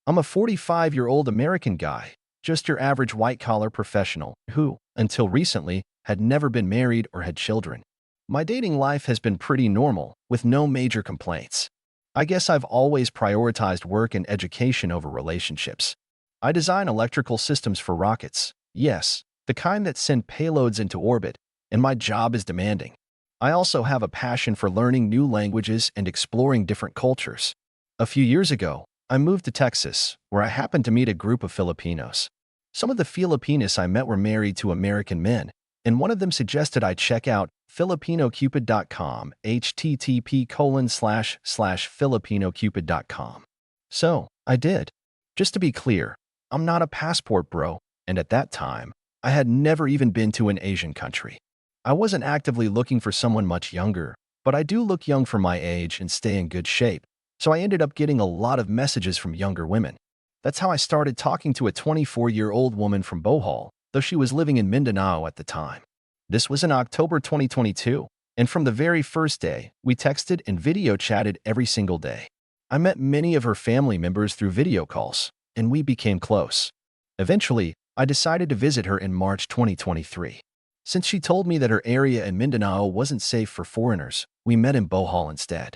I'm a 45-year-old American guy, just your average white-collar professional who, until recently, had never been married or had children. My dating life has been pretty normal, with no major complaints. I guess I've always prioritized work and education over relationships. I design electrical systems for rockets, yes, the kind that send payloads into orbit, and my job is demanding. I also have a passion for learning new languages and exploring different cultures. A few years ago, I moved to Texas, where I happened to meet a group of Filipinos. Some of the Filipinos I met were married to American men, and one of them suggested I check out filipinocupid.com, http://filipinocupid.com. So, I did. Just to be clear, I'm not a passport bro, and at that time, I had never even been to an Asian country. I wasn't actively looking for someone much younger, but I do look young for my age and stay in good shape, so I ended up getting a lot of messages from younger women. That's how I started talking to a 24-year-old woman from Bohol, though she was living in Mindanao at the time. This was in October 2022, and from the very first day, we texted and video chatted every single day. I met many of her family members through video calls, and we became close. Eventually, I decided to visit her in March 2023. Since she told me that her area in Mindanao wasn't safe for foreigners, we met in Bohol instead.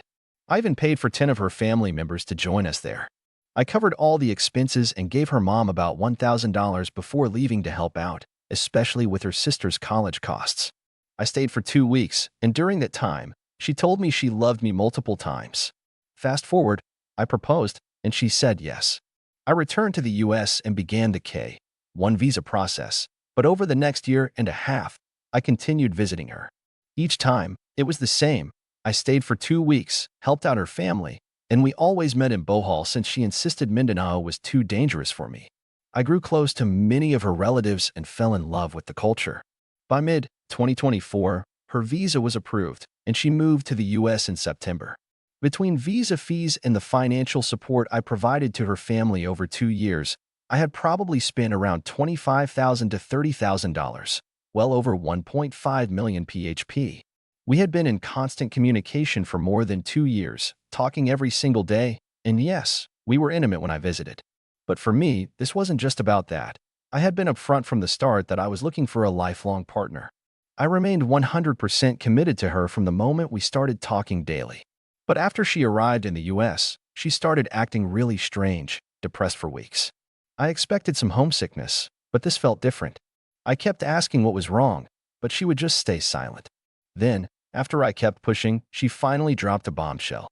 I even paid for 10 of her family members to join us there. I covered all the expenses and gave her mom about $1,000 before leaving to help out, especially with her sister's college costs. I stayed for 2 weeks, and during that time, she told me she loved me multiple times. Fast forward, I proposed, and she said yes. I returned to the US and began the K-1 visa process, but over the next year and a half, I continued visiting her. Each time, it was the same. I stayed for 2 weeks, helped out her family, and we always met in Bohol since she insisted Mindanao was too dangerous for me. I grew close to many of her relatives and fell in love with the culture. By mid-2024, her visa was approved, and she moved to the US in September. Between visa fees and the financial support I provided to her family over 2 years, I had probably spent around $25,000 to $30,000, well over 1.5 million PHP. We had been in constant communication for more than 2 years, talking every single day, and yes, we were intimate when I visited. But for me, this wasn't just about that. I had been upfront from the start that I was looking for a lifelong partner. I remained 100% committed to her from the moment we started talking daily. But after she arrived in the US, she started acting really strange, depressed for weeks. I expected some homesickness, but this felt different. I kept asking what was wrong, but she would just stay silent. Then, after I kept pushing, she finally dropped a bombshell.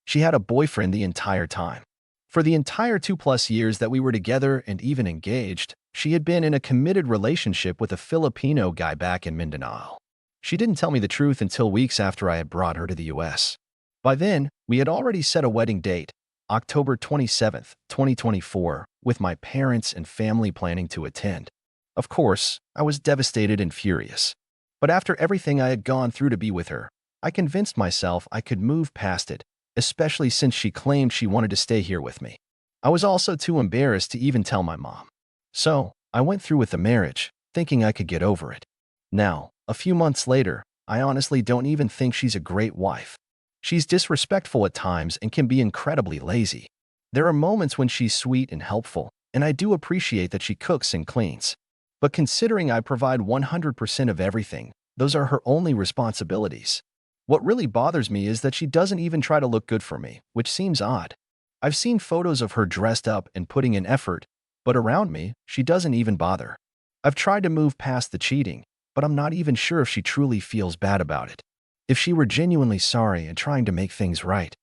She had a boyfriend the entire time. For the entire 2+ years that we were together and even engaged, she had been in a committed relationship with a Filipino guy back in Mindanao. She didn't tell me the truth until weeks after I had brought her to the US. By then, we had already set a wedding date, October 27, 2024, with my parents and family planning to attend. Of course, I was devastated and furious. But after everything I had gone through to be with her, I convinced myself I could move past it, especially since she claimed she wanted to stay here with me. I was also too embarrassed to even tell my mom. So, I went through with the marriage, thinking I could get over it. Now, a few months later, I honestly don't even think she's a great wife. She's disrespectful at times and can be incredibly lazy. There are moments when she's sweet and helpful, and I do appreciate that she cooks and cleans. But considering I provide 100% of everything, those are her only responsibilities. What really bothers me is that she doesn't even try to look good for me, which seems odd. I've seen photos of her dressed up and putting in effort, but around me, she doesn't even bother. I've tried to move past the cheating, but I'm not even sure if she truly feels bad about it. If she were genuinely sorry and trying to make things right,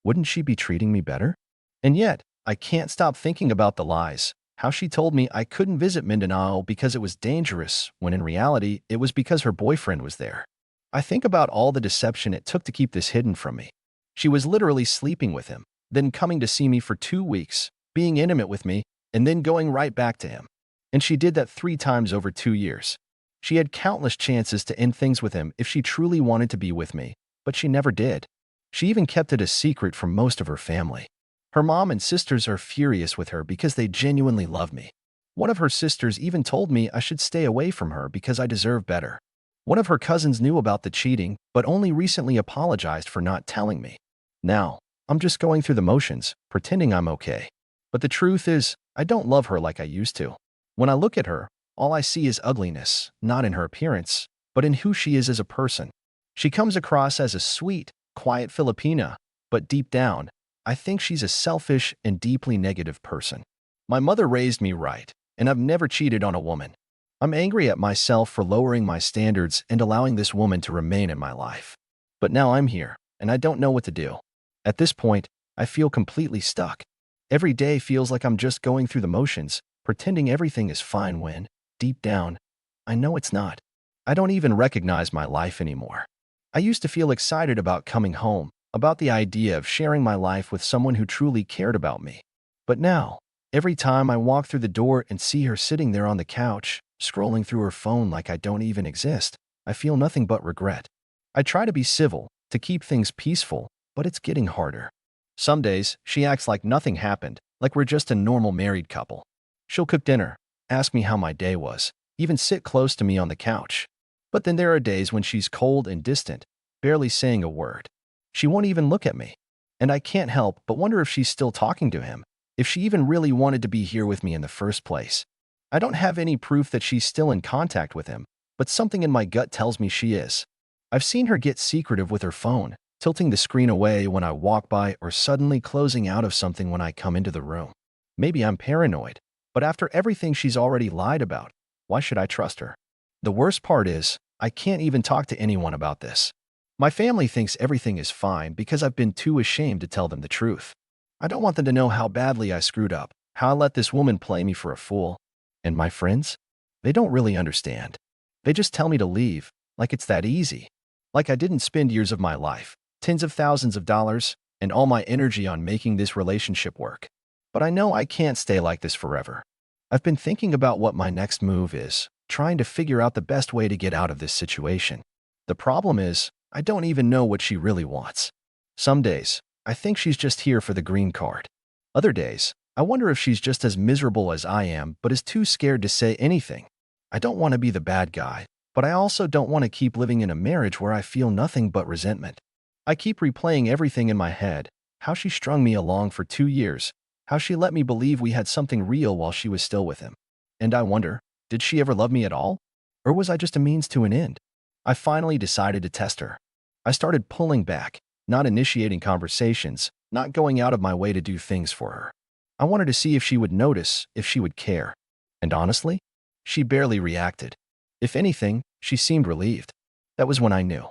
wouldn't she be treating me better? And yet, I can't stop thinking about the lies, how she told me I couldn't visit Mindanao because it was dangerous, when in reality, it was because her boyfriend was there. I think about all the deception it took to keep this hidden from me. She was literally sleeping with him, then coming to see me for 2 weeks, being intimate with me, and then going right back to him. And she did that 3 times over 2 years. She had countless chances to end things with him if she truly wanted to be with me, but she never did. She even kept it a secret from most of her family. Her mom and sisters are furious with her because they genuinely love me. One of her sisters even told me I should stay away from her because I deserve better. One of her cousins knew about the cheating, but only recently apologized for not telling me. Now, I'm just going through the motions, pretending I'm okay. But the truth is, I don't love her like I used to. When I look at her, all I see is ugliness, not in her appearance, but in who she is as a person. She comes across as a sweet, quiet Filipina, but deep down, I think she's a selfish and deeply negative person. My mother raised me right, and I've never cheated on a woman. I'm angry at myself for lowering my standards and allowing this woman to remain in my life. But now I'm here, and I don't know what to do. At this point, I feel completely stuck. Every day feels like I'm just going through the motions, pretending everything is fine when, deep down, I know it's not. I don't even recognize my life anymore. I used to feel excited about coming home, about the idea of sharing my life with someone who truly cared about me. But now, every time I walk through the door and see her sitting there on the couch, scrolling through her phone like I don't even exist, I feel nothing but regret. I try to be civil, to keep things peaceful, but it's getting harder. Some days, she acts like nothing happened, like we're just a normal married couple. She'll cook dinner, ask me how my day was, even sit close to me on the couch. But then there are days when she's cold and distant, barely saying a word. She won't even look at me. And I can't help but wonder if she's still talking to him, if she even really wanted to be here with me in the first place. I don't have any proof that she's still in contact with him, but something in my gut tells me she is. I've seen her get secretive with her phone, tilting the screen away when I walk by or suddenly closing out of something when I come into the room. Maybe I'm paranoid, but after everything she's already lied about, why should I trust her? The worst part is, I can't even talk to anyone about this. My family thinks everything is fine because I've been too ashamed to tell them the truth. I don't want them to know how badly I screwed up, how I let this woman play me for a fool. And my friends? They don't really understand. They just tell me to leave, like it's that easy. Like I didn't spend years of my life, tens of thousands of dollars, and all my energy on making this relationship work. But I know I can't stay like this forever. I've been thinking about what my next move is, trying to figure out the best way to get out of this situation. The problem is, I don't even know what she really wants. Some days, I think she's just here for the green card. Other days, I wonder if she's just as miserable as I am but is too scared to say anything. I don't want to be the bad guy, but I also don't want to keep living in a marriage where I feel nothing but resentment. I keep replaying everything in my head, how she strung me along for 2 years, how she let me believe we had something real while she was still with him. And I wonder, did she ever love me at all? Or was I just a means to an end? I finally decided to test her. I started pulling back, not initiating conversations, not going out of my way to do things for her. I wanted to see if she would notice, if she would care. And honestly, she barely reacted. If anything, she seemed relieved. That was when I knew.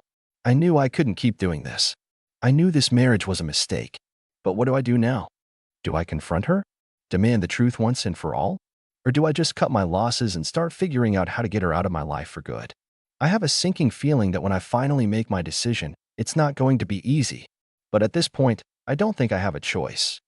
I knew I couldn't keep doing this. I knew this marriage was a mistake. But what do I do now? Do I confront her? Demand the truth once and for all? Or do I just cut my losses and start figuring out how to get her out of my life for good? I have a sinking feeling that when I finally make my decision, it's not going to be easy. But at this point, I don't think I have a choice.